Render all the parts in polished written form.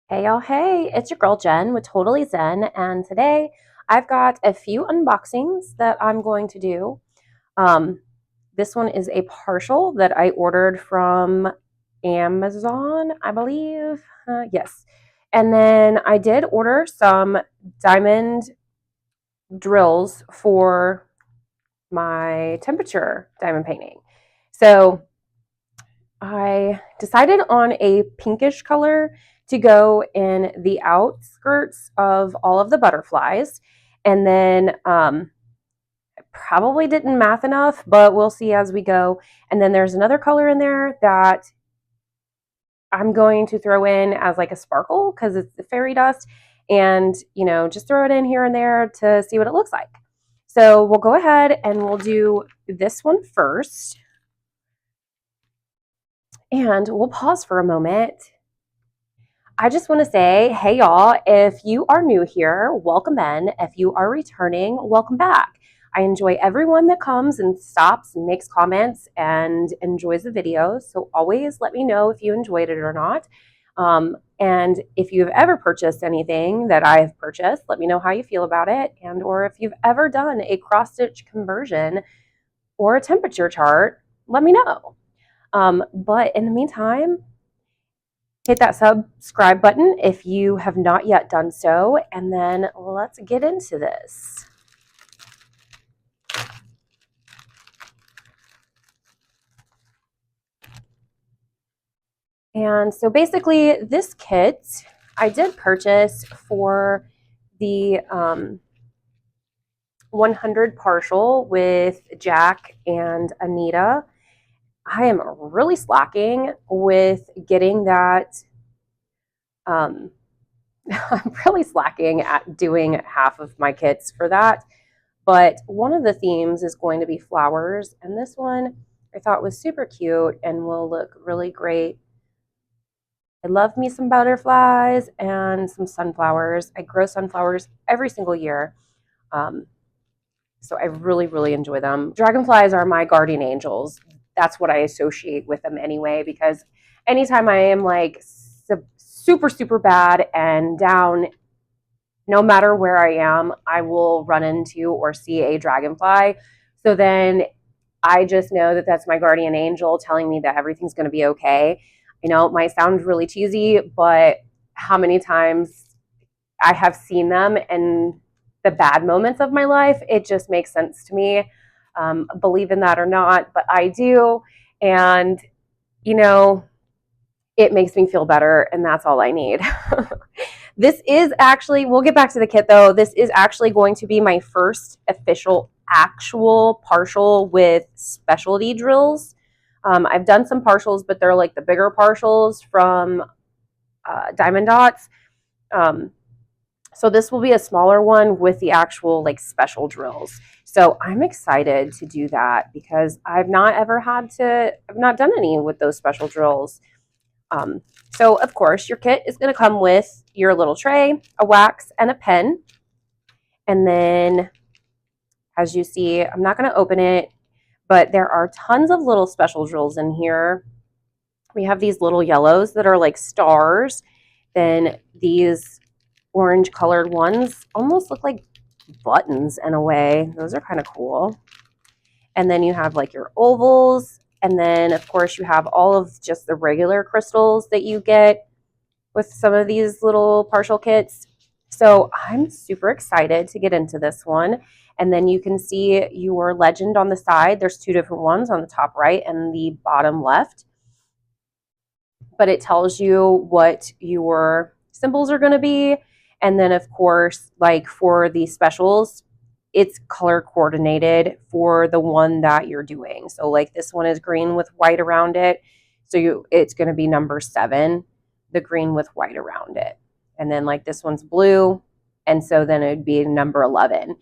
Hey y'all, hey, it's your girl Jen with Totally Zen, and today I've got a few unboxings that I'm going to do. Um, this one is a partial that I ordered from Amazon, I believe. Yes. And then I did order some diamond drills for my temperature diamond painting. So I decided on a pinkish color to go in the outskirts of all of the butterflies. And then probably didn't math enough, but we'll see as we go. And then there's another color in there that I'm going to throw in as like a sparkle because it's the fairy dust. And, just throw it in here and there to see what it looks like. So we'll go ahead and we'll do this one first. And we'll pause for a moment. I just want to say, hey y'all, if you are new here, welcome in. If you are returning, welcome back. I enjoy everyone that comes and stops and makes comments and enjoys the videos. So always let me know if you enjoyed it or not. And if you've ever purchased anything that I have purchased, let me know how you feel about it. And or if you've ever done a cross stitch conversion or a temperature chart, let me know. But in the meantime, hit that subscribe button if you have not yet done so, and then let's get into this. And so basically this kit I did purchase for the 100 partial with Jack and Anita. I am really slacking with getting that. I'm really slacking at doing half of my kits for that. But one of the themes is going to be flowers, and this one I thought was super cute and will look really great. I love me some butterflies and some sunflowers. I grow sunflowers every single year, so I really, really enjoy them. Dragonflies are my guardian angels. That's what I associate with them anyway, because anytime I am like super, super bad and down, no matter where I am, I will run into or see a dragonfly. So then I just know that that's my guardian angel telling me that everything's going to be okay. I know it might sound really cheesy, but how many times I have seen them in the bad moments of my life, it just makes sense to me. Believe in that or not, but I do. And, you know, it makes me feel better, and that's all I need. This is actually, we'll get back to the kit though. This is actually going to be my first official actual partial with specialty drills. I've done some partials, but they're like the bigger partials from Diamond Dots. So this will be a smaller one with the actual like special drills. So I'm excited to do that because I've not done any with those special drills. So of course your kit is going to come with your little tray, a wax, and a pen. And then as you see, I'm not going to open it, but there are tons of little special drills in here. We have these little yellows that are like stars. Then these orange colored ones almost look like buttons in a way. Those are kind of cool. And then you have like your ovals. And then of course you have all of just the regular crystals that you get with some of these little partial kits. So I'm super excited to get into this one. And then you can see your legend on the side. There's two different ones on the top right and the bottom left. But it tells you what your symbols are going to be. And then, of course, like for the specials, it's color coordinated for the one that you're doing. So like this one is green with white around it. So it's going to be number 7, the green with white around it. And then like this one's blue. And so then it would be number 11.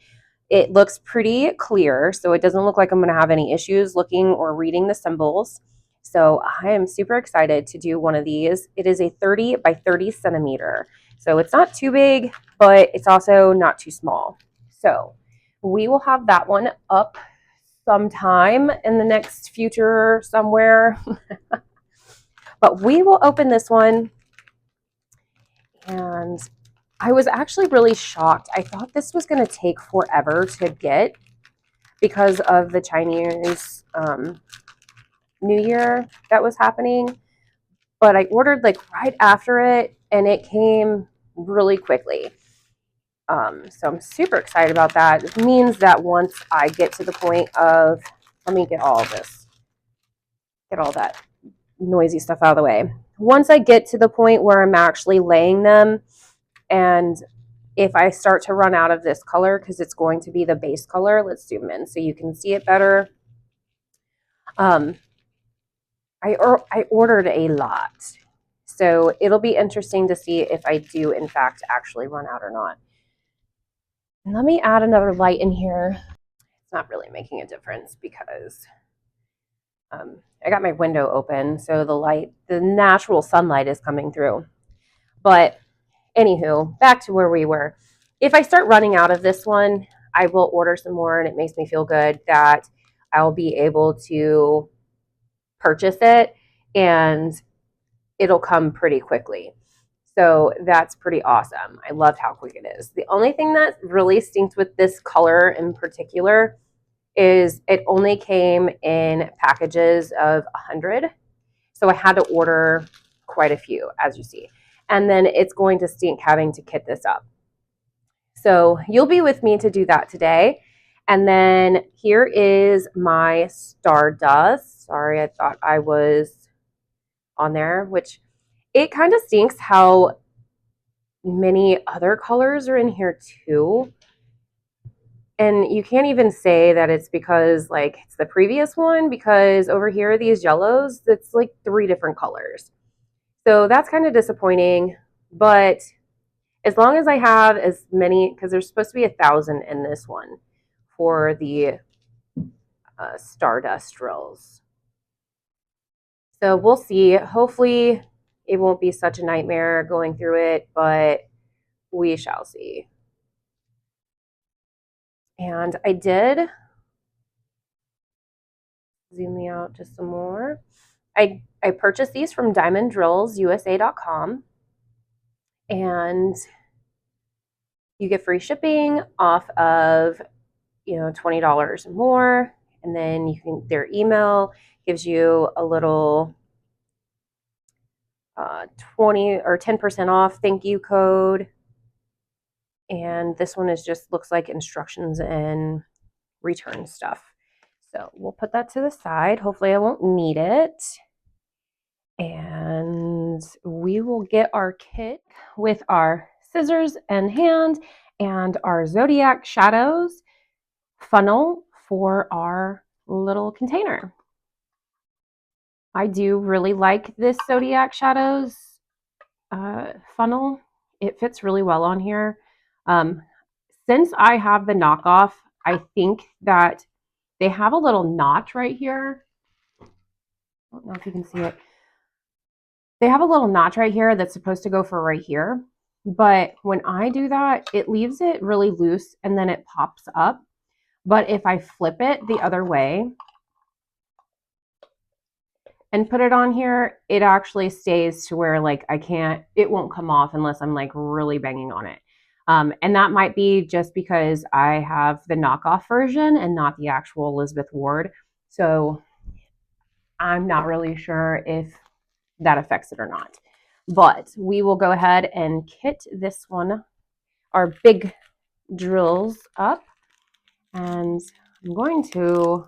It looks pretty clear. So it doesn't look like I'm going to have any issues looking or reading the symbols. So I am super excited to do one of these. It is a 30 by 30 centimeter. So it's not too big, but it's also not too small. So we will have that one up sometime in the next future somewhere. But we will open this one And I was actually really shocked. I thought this was going to take forever to get because of the Chinese New Year that was happening. But I ordered like right after it and it came really quickly. So I'm super excited about that. It means that once I get to the point of, let me get all this, get all that noisy stuff out of the way. Once I get to the point where I'm actually laying them, and if I start to run out of this color, because it's going to be the base color, let's zoom in so you can see it better. I ordered a lot. So it'll be interesting to see if I do, in fact, actually run out or not. And let me add another light in here. It's not really making a difference because I got my window open, so the natural sunlight is coming through. But anywho, back to where we were. If I start running out of this one, I will order some more, and it makes me feel good that I'll be able to purchase it and it'll come pretty quickly. So that's pretty awesome. I love how quick it is. The only thing that really stinks with this color in particular is it only came in packages of 100. So I had to order quite a few, as you see. And then it's going to stink having to kit this up. So you'll be with me to do that today. And then here is my Stardust. Sorry, I thought I was on there, which it kind of stinks how many other colors are in here too. And you can't even say that it's because like it's the previous one, because over here, these yellows, it's like 3 different colors. So that's kind of disappointing. But as long as I have as many, because there's supposed to be 1,000 in this one for the Stardust drills. So we'll see. Hopefully it won't be such a nightmare going through it, but we shall see. And I did zoom me out just some more. I purchased these from DiamondDrillsUSA.com, and you get free shipping off of $20 or more, and then you can their email gives you a little 20 or 10% off thank you code. And this one is just looks like instructions and return stuff. So we'll put that to the side. Hopefully I won't need it. And we will get our kit with our scissors and hand and our Zodiac Shadows funnel for our little container. I do really like this Zodiac Shadows funnel. It fits really well on here. Since I have the knockoff, I think that they have a little notch right here. I don't know if you can see it. They have a little notch right here that's supposed to go for right here. But when I do that, it leaves it really loose and then it pops up. But if I flip it the other way and put it on here, it actually stays to where like it won't come off unless I'm like really banging on it. And that might be just because I have the knockoff version and not the actual Elizabeth Ward. So I'm not really sure if that affects it or not. But we will go ahead and kit this one, our big drills up. And I'm going to,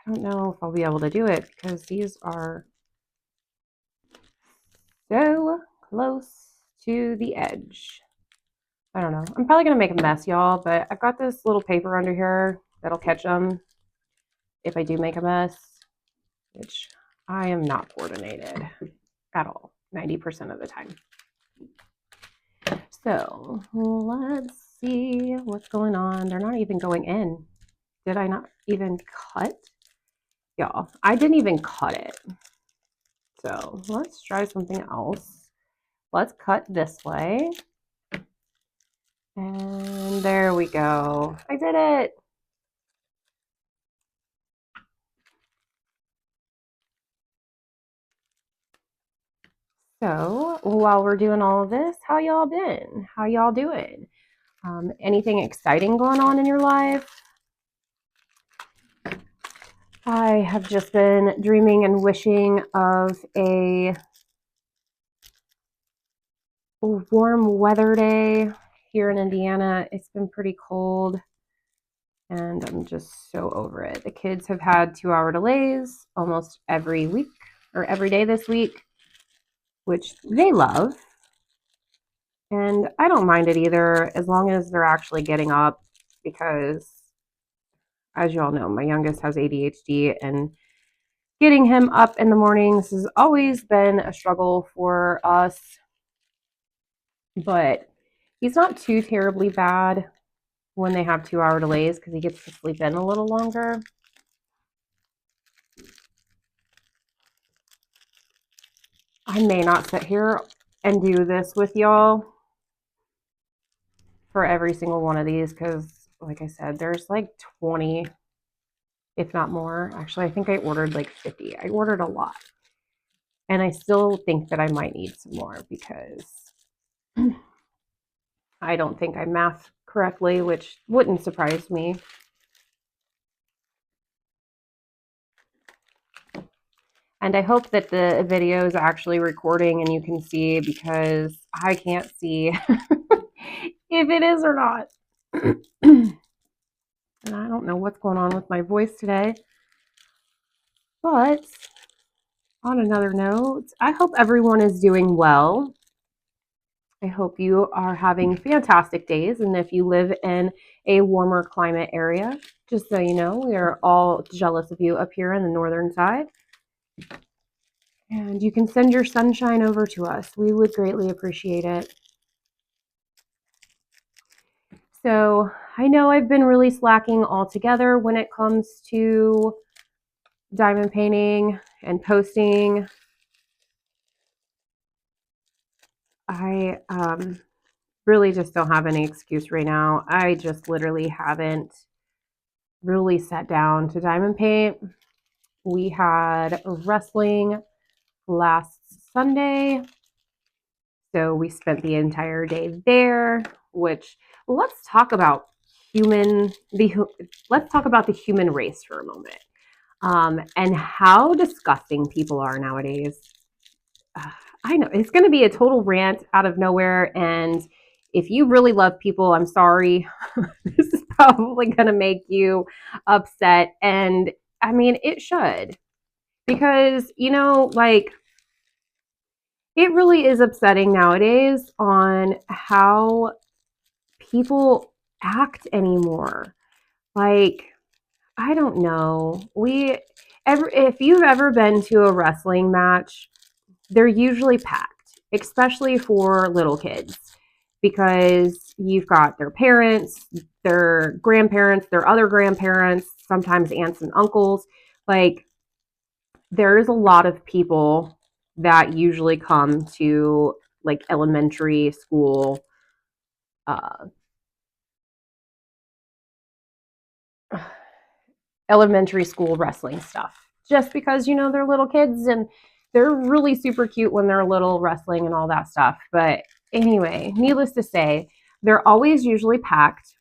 I don't know if I'll be able to do it because these are so close to the edge. I don't know. I'm probably going to make a mess, y'all, but I've got this little paper under here that'll catch them if I do make a mess, which I am not coordinated at all, 90% of the time. So let's see what's going on. They're not even going in. Did I not even cut? Y'all, I didn't even cut it. So let's try something else. Let's cut this way. And there we go. I did it. So while we're doing all of this, how y'all been? How y'all doing? Anything exciting going on in your life? I have just been dreaming and wishing of a warm weather day here in Indiana. It's been pretty cold and I'm just so over it. The kids have had 2-hour delays almost every week or every day this week, which they love. And I don't mind it either, as long as they're actually getting up, because as you all know, my youngest has ADHD, and getting him up in the mornings has always been a struggle for us. But he's not too terribly bad when they have 2-hour delays because he gets to sleep in a little longer. I may not sit here and do this with y'all for every single one of these because, like I said, there's like 20, if not more. Actually, I think I ordered like 50. I ordered a lot. And I still think that I might need some more because I don't think I mathed correctly, which wouldn't surprise me. And I hope that the video is actually recording and you can see, because I can't see if it is or not. And I don't know what's going on with my voice today. But on another note, I hope everyone is doing well. I hope you are having fantastic days. And if you live in a warmer climate area, just so you know, we are all jealous of you up here in the northern side. And you can send your sunshine over to us. We would greatly appreciate it. So I know I've been really slacking altogether when it comes to diamond painting and posting. I really just don't have any excuse right now. I just literally haven't really sat down to diamond paint. We had wrestling last Sunday, so we spent the entire day there, which let's talk about let's talk about the human race for a moment, and how disgusting people are nowadays. I know it's going to be a total rant out of nowhere, and if you really love people, I'm sorry. This is probably going to make you upset, and I mean, it should, because, like, it really is upsetting nowadays on how people act anymore. Like, I don't know. If you've ever been to a wrestling match, they're usually packed, especially for little kids, because you've got their parents, their grandparents, their other grandparents, sometimes aunts and uncles. Like, there's a lot of people that usually come to like uh, elementary school wrestling stuff, just because they're little kids and they're really super cute when they're little, wrestling and all that stuff. But anyway, needless to say, they're always usually packed.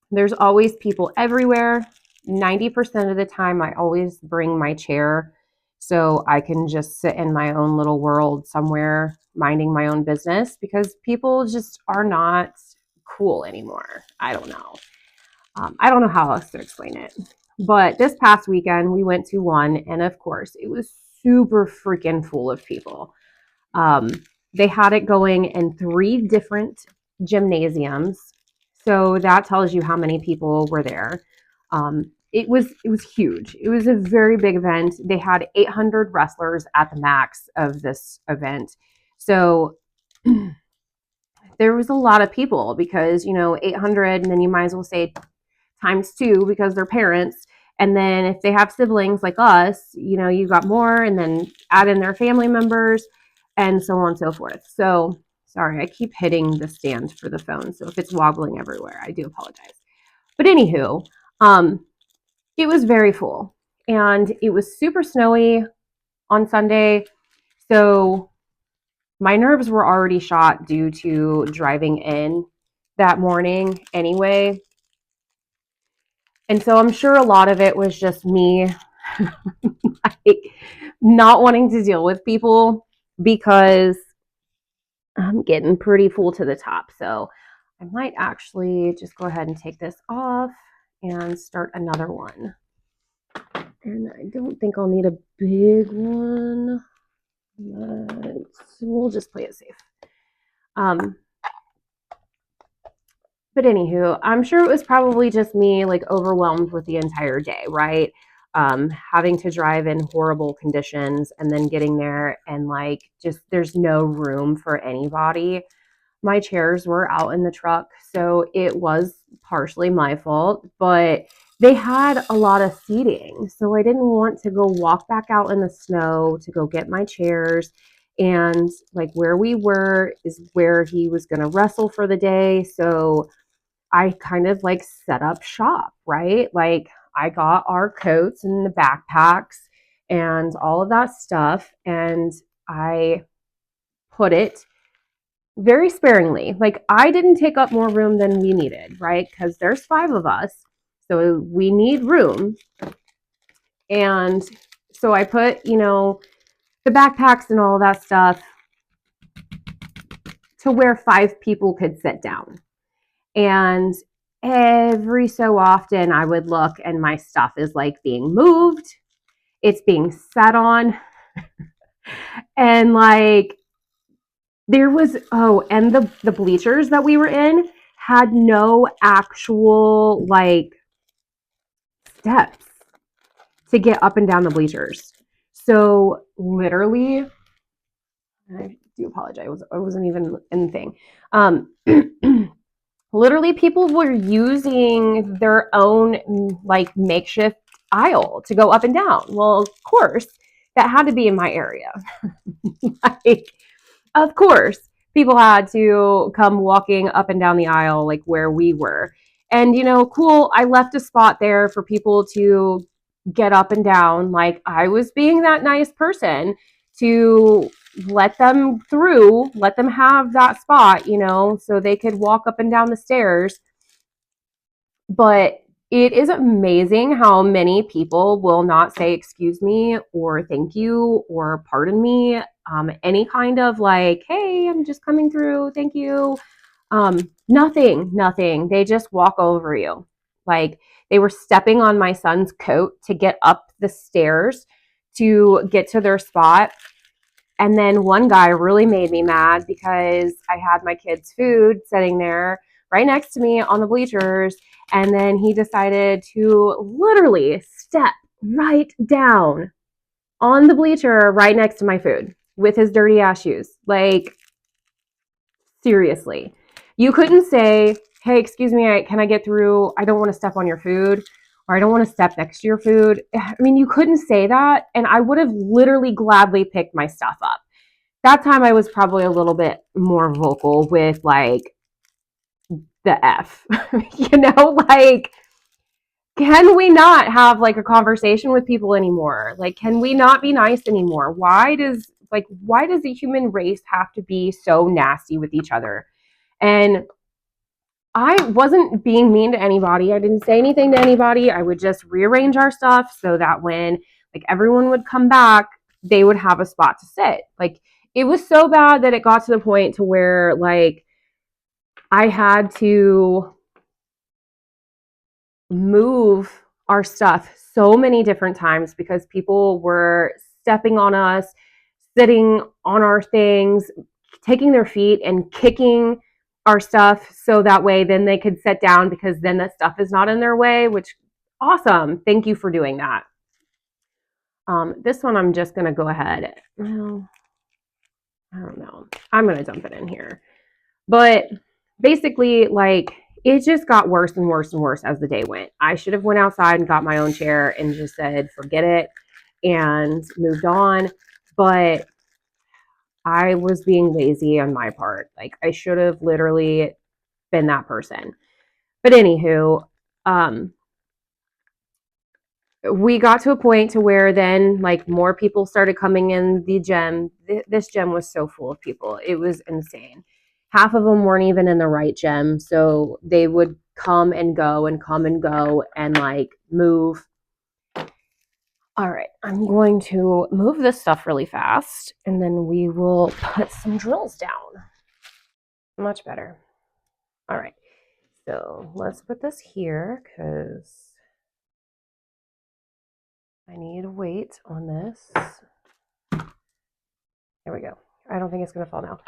There's always people everywhere. 90% of the time, I always bring my chair so I can just sit in my own little world somewhere, minding my own business, because people just are not cool anymore. I don't know. I don't know how else to explain it. But this past weekend, we went to one, and of course, it was super freaking full of people. Um, they had it going in 3 different gymnasiums, so that tells you how many people were there. It was huge. It was a very big event. They had 800 wrestlers at the max of this event, so there was a lot of people, because 800, and then you might as well say times 2 because they're parents. And then if they have siblings like us, you got more, and then add in their family members and so on and so forth. So sorry, I keep hitting the stand for the phone. So if it's wobbling everywhere, I do apologize. But anywho, it was very full, and it was super snowy on Sunday. So my nerves were already shot due to driving in that morning anyway. And so I'm sure a lot of it was just me like not wanting to deal with people because I'm getting pretty full to the top. So I might actually just go ahead and take this off and start another one. And I don't think I'll need a big one, but we'll just play it safe. But anywho, I'm sure it was probably just me like overwhelmed with the entire day, right? Having to drive in horrible conditions and then getting there and like just there's no room for anybody. My chairs were out in the truck, so it was partially my fault, but they had a lot of seating. So I didn't want to go walk back out in the snow to go get my chairs. And like where we were is where he was going to wrestle for the day. So I kind of like set up shop, right? Like I got our coats and the backpacks and all of that stuff, and I put it very sparingly. Like I didn't take up more room than we needed, right? Because there's 5 of us, so we need room. And so I put, the backpacks and all that stuff to where 5 people could sit down. And every so often I would look and my stuff is like being moved, it's being sat on, and like there was and the bleachers that we were in had no actual like steps to get up and down the bleachers. So literally, I do apologize, I wasn't even in the thing. Literally people were using their own like makeshift aisle to go up and down. Well, of course, that had to be in my area. Like, of course, people had to come walking up and down the aisle like where we were. And cool, I left a spot there for people to get up and down. Like I was being that nice person to let them through, let them have that spot, so they could walk up and down the stairs. But it is amazing how many people will not say excuse me or thank you or pardon me. Any kind of like, hey, I'm just coming through, thank you. Nothing. They just walk over you. Like they were stepping on my son's coat to get up the stairs to get to their spot. And then one guy really made me mad because I had my kids' food sitting there right next to me on the bleachers. And then he decided to literally step right down on the bleacher right next to my food with his dirty ass shoes. Like, seriously. You couldn't say, hey, excuse me, can I get through? I don't want to step on your food, or I don't want to step next to your food. I mean, you couldn't say that, and I would have literally gladly picked my stuff up. That time I was probably a little bit more vocal with like the F, like, can we not have like a conversation with people anymore? Like, can we not be nice anymore? Why does the human race have to be so nasty with each other? And I wasn't being mean to anybody. I didn't say anything to anybody. I would just rearrange our stuff so that when like everyone would come back, they would have a spot to sit. Like it was so bad that it got to the point to where like I had to move our stuff so many different times because people were stepping on us, sitting on our things, taking their feet and kicking our stuff so that way then they could sit down because then that stuff is not in their way, which awesome. Thank you for doing that. This one I'm just going to go ahead. Well, I don't know. I'm going to dump it in here. But basically, like, it just got worse and worse and worse as the day went. I should have went outside and got my own chair and just said, forget it, and moved on. But I was being lazy on my part. Like, I should have literally been that person. But anywho, we got to a point to where then like more people started coming in the gym. This gym was so full of people. It was insane. Half of them weren't even in the right gym. So they would come and go and come and go and like move. All right, I'm going to move this stuff really fast and then we will put some drills down. Much better. All right, so let's put this here because I need weight on this. There we go. I don't think it's going to fall now.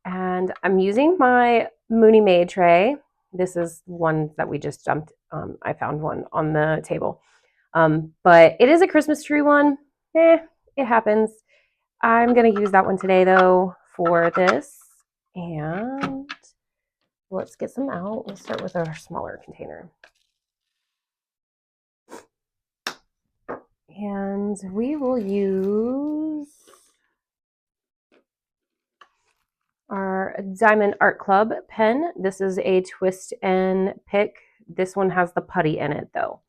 And I'm using my Mooney Maid tray. This is one that we just dumped. I found one on the table. But it is a Christmas tree one. It happens. I'm going to use that one today, though, for this. And let's get some out. We'll start with our smaller container. And we will use our Diamond Art Club pen. This is a twist and pick. This one has the putty in it, though.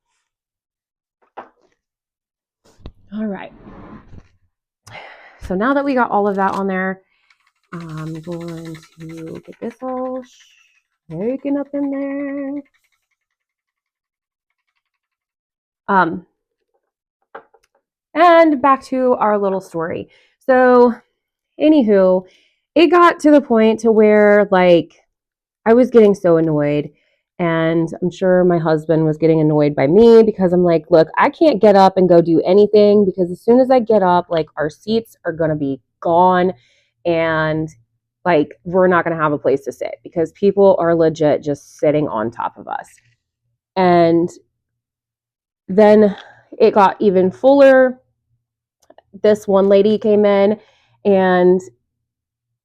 All right. So now that we got all of that on there, I'm going to get this all shaken up in there. And back to our little story. So, anywho, it got to the point to where like I was getting so annoyed, and I'm sure my husband was getting annoyed by me because I'm like, look, I can't get up and go do anything because as soon as I get up, like our seats are going to be gone and like we're not going to have a place to sit because people are legit just sitting on top of us. And then it got even fuller. This one lady came in and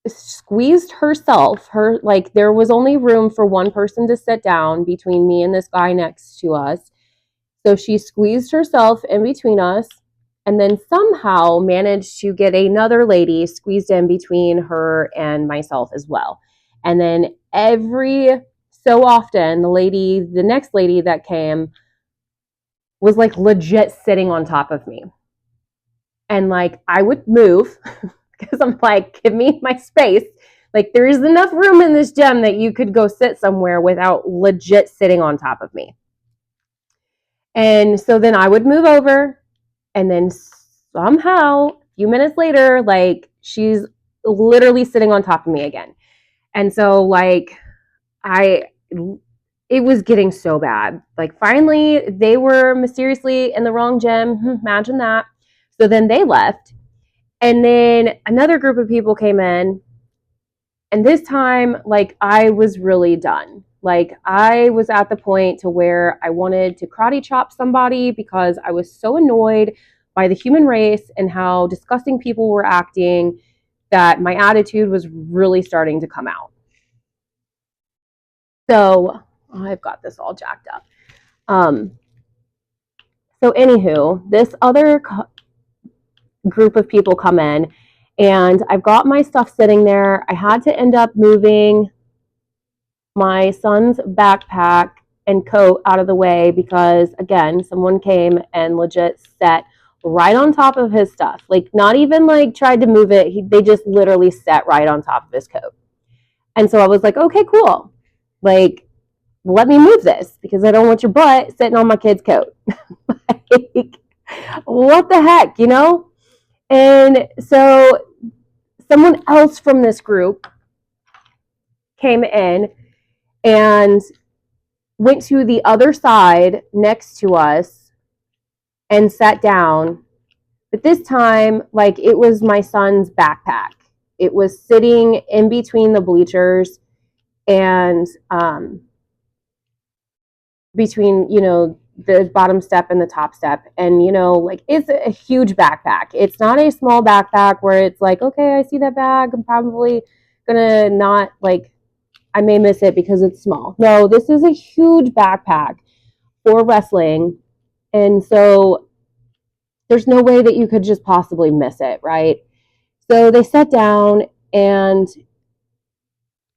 squeezed herself. Like there was only room for one person to sit down between me and this guy next to us. So she squeezed herself in between us and then somehow managed to get another lady squeezed in between her and myself as well. And then every so often, the next lady that came was like legit sitting on top of me. And like I would move because I'm like, give me my space. Like there is enough room in this gym that you could go sit somewhere without legit sitting on top of me. And so then I would move over and then somehow a few minutes later, like she's literally sitting on top of me again. And so like it was getting so bad. Like finally they were mysteriously in the wrong gym. Imagine that. So then they left. And then another group of people came in. And this time, like, I was really done. Like, I was at the point to where I wanted to karate chop somebody because I was so annoyed by the human race and how disgusting people were acting that my attitude was really starting to come out. So, I've got this all jacked up. So, anywho, this other group of people come in and I've got my stuff sitting there. I had to end up moving my son's backpack and coat out of the way because, again, someone came and legit sat right on top of his stuff. Like, not even like tried to move it. They just literally sat right on top of his coat. And so I was like, okay, cool. Like, let me move this because I don't want your butt sitting on my kid's coat. Like, what the heck, you know? And so someone else from this group came in and went to the other side next to us and sat down. But this time, like, it was my son's backpack. It was sitting in between the bleachers and between, the bottom step and the top step. And, like, it's a huge backpack. It's not a small backpack where it's like, okay, I see that bag. I'm probably going to not, like, I may miss it because it's small. No, this is a huge backpack for wrestling. And so there's no way that you could just possibly miss it, right? So they sat down, and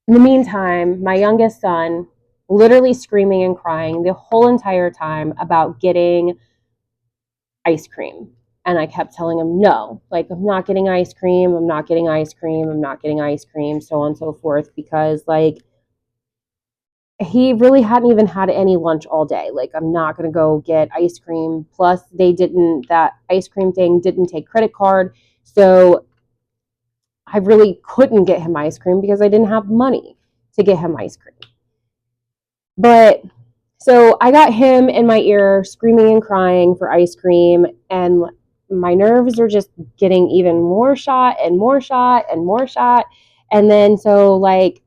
in the meantime, my youngest son literally screaming and crying the whole entire time about getting ice cream. And I kept telling him, no, like, I'm not getting ice cream. I'm not getting ice cream. I'm not getting ice cream, so on and so forth, because like he really hadn't even had any lunch all day. Like, I'm not going to go get ice cream. Plus, that ice cream thing didn't take credit card. So I really couldn't get him ice cream because I didn't have money to get him ice cream. But so I got him in my ear screaming and crying for ice cream, and my nerves are just getting even more shot and more shot and more shot. And then so like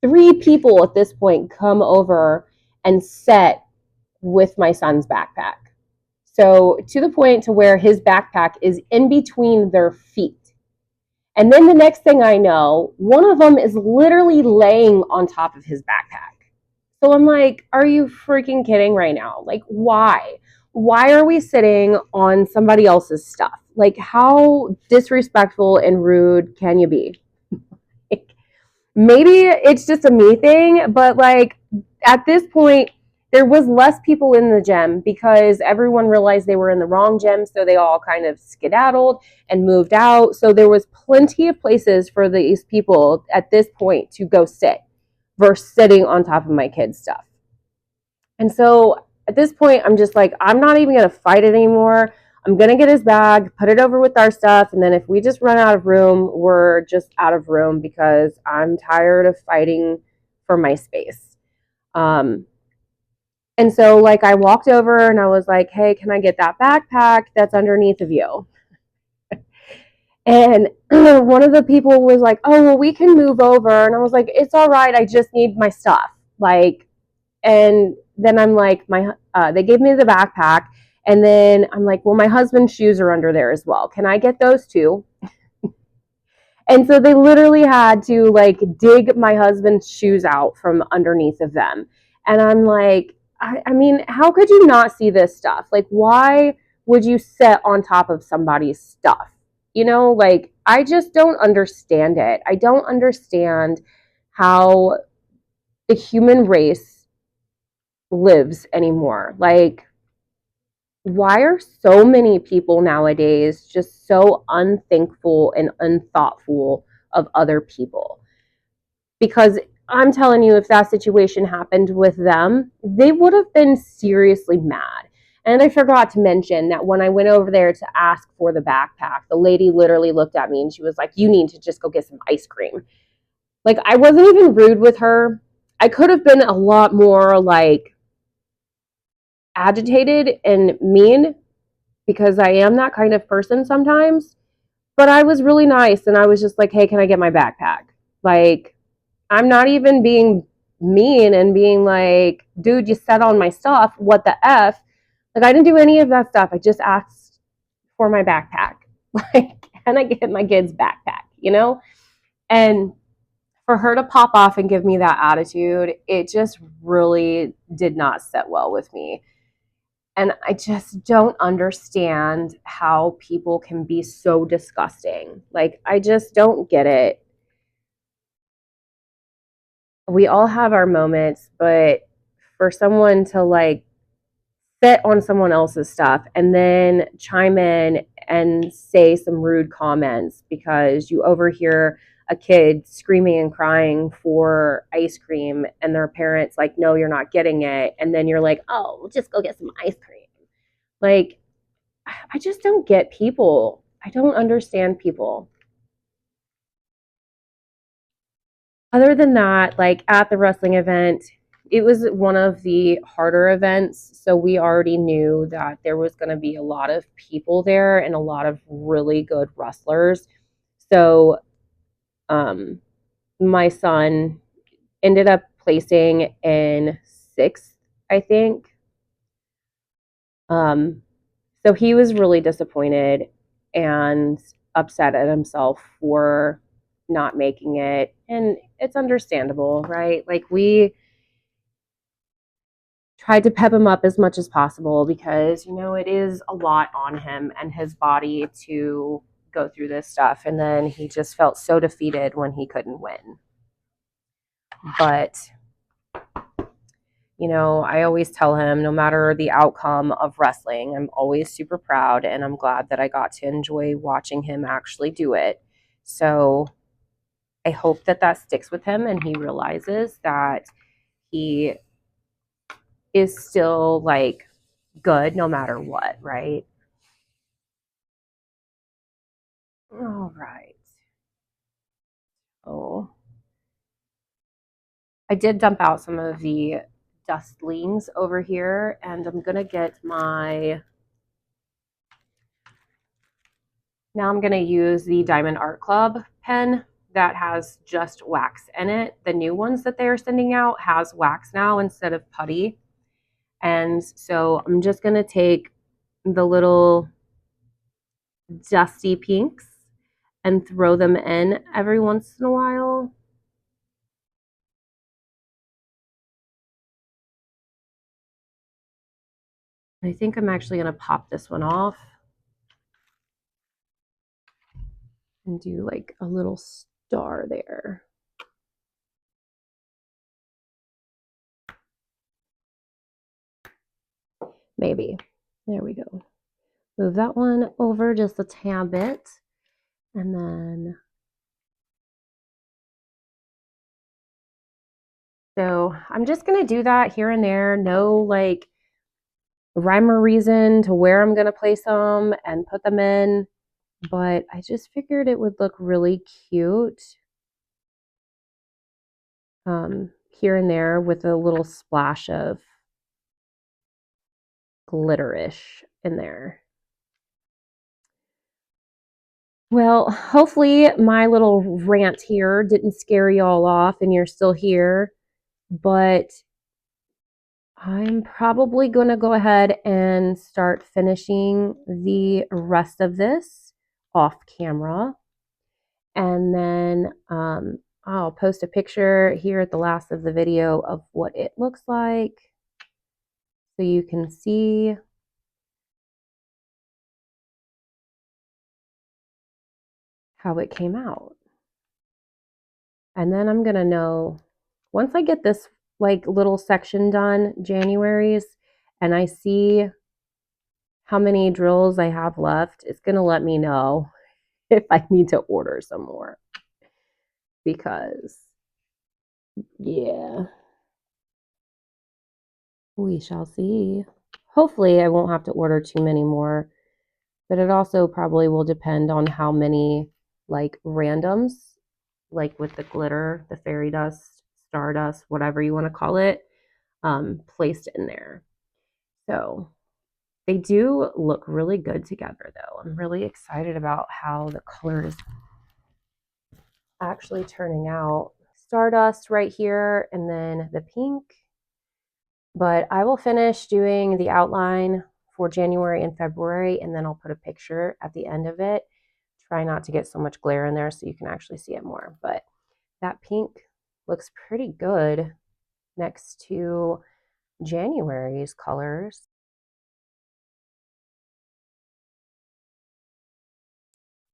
3 people at this point come over and sit with my son's backpack. So to the point to where his backpack is in between their feet. And then the next thing I know, one of them is literally laying on top of his backpack. So I'm like, are you freaking kidding right now? Like, why? Why are we sitting on somebody else's stuff? Like, how disrespectful and rude can you be? Maybe it's just a me thing, but like at this point, there was less people in the gym because everyone realized they were in the wrong gym, so they all kind of skedaddled and moved out. So there was plenty of places for these people at this point to go sit versus sitting on top of my kids' stuff. And so at this point, I'm just like, I'm not even going to fight it anymore. I'm going to get his bag, put it over with our stuff. And then if we just run out of room, we're just out of room because I'm tired of fighting for my space. And so like I walked over and I was like, hey, can I get that backpack that's underneath of you? And one of the people was like, oh, well, we can move over. And I was like, it's all right. I just need my stuff. Like, and then I'm like, they gave me the backpack. And then I'm like, well, my husband's shoes are under there as well. Can I get those too? And so they literally had to like dig my husband's shoes out from underneath of them. And I'm like, I mean, how could you not see this stuff? Like, why would you sit on top of somebody's stuff? You know, like, I just don't understand it. I don't understand how the human race lives anymore. Like, why are so many people nowadays just so unthankful and unthoughtful of other people? Because I'm telling you, if that situation happened with them, they would have been seriously mad. And I forgot to mention that when I went over there to ask for the backpack, the lady literally looked at me and she was like, you need to just go get some ice cream. Like, I wasn't even rude with her. I could have been a lot more like agitated and mean because I am that kind of person sometimes. But I was really nice and I was just like, hey, can I get my backpack? Like, I'm not even being mean and being like, dude, you sat on my stuff. What the F? Like, I didn't do any of that stuff. I just asked for my backpack. Like, can I get my kid's backpack? You know? And for her to pop off and give me that attitude, it just really did not sit well with me. And I just don't understand how people can be so disgusting. Like, I just don't get it. We all have our moments, but for someone to like sit on someone else's stuff and then chime in and say some rude comments because you overhear a kid screaming and crying for ice cream and their parents like, no, you're not getting it. And then you're like, oh, just go get some ice cream. Like, I just don't get people. I don't understand people. Other than that, like at the wrestling event, it was one of the harder events. So we already knew that there was going to be a lot of people there and a lot of really good wrestlers. So um, my son ended up placing in sixth, I think. Um, so he was really disappointed and upset at himself for not making it. And it's understandable, right? Like, we tried to pep him up as much as possible because, you know, it is a lot on him and his body to go through this stuff. And then he just felt so defeated when he couldn't win. But You know, I always tell him no matter the outcome of wrestling, I'm always super proud and I'm glad that I got to enjoy watching him actually do it. So I hope that that sticks with him and he realizes that he is still like good no matter what, right? All right. Oh, I did dump out some of the dustlings over here, and I'm gonna get my. Now I'm gonna use the Diamond Art Club pen that has just wax in it. The new ones that they are sending out has wax now instead of putty. And so I'm just gonna take the little dusty pinks and throw them in every once in a while. I think I'm actually going to pop this one off and do like a little star there. Maybe. There we go. Move that one over just a tad bit. And then, so I'm just going to do that here and there. No like rhyme or reason to where I'm going to place them and put them in. But I just figured it would look really cute here and there with a little splash of glitterish in there. Well, hopefully my little rant here didn't scare you all off and you're still here, but I'm probably going to go ahead and start finishing the rest of this off camera. And then I'll post a picture here at the last of the video of what it looks like so you can see how it came out. And then I'm going to know, once I get this like little section done, January's, and I see how many drills I have left, it's going to let me know if I need to order some more. Because, yeah, we shall see. Hopefully, I won't have to order too many more, but it also probably will depend on how many like randoms, like with the glitter, the fairy dust, stardust, whatever you want to call it, placed in there. So they do look really good together, though. I'm really excited about how the color is actually turning out. Stardust right here, and then the pink. But I will finish doing the outline for January and February, and then I'll put a picture at the end of it. Try not to get so much glare in there so you can actually see it more. But that pink looks pretty good next to January's colors.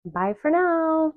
Bye for now.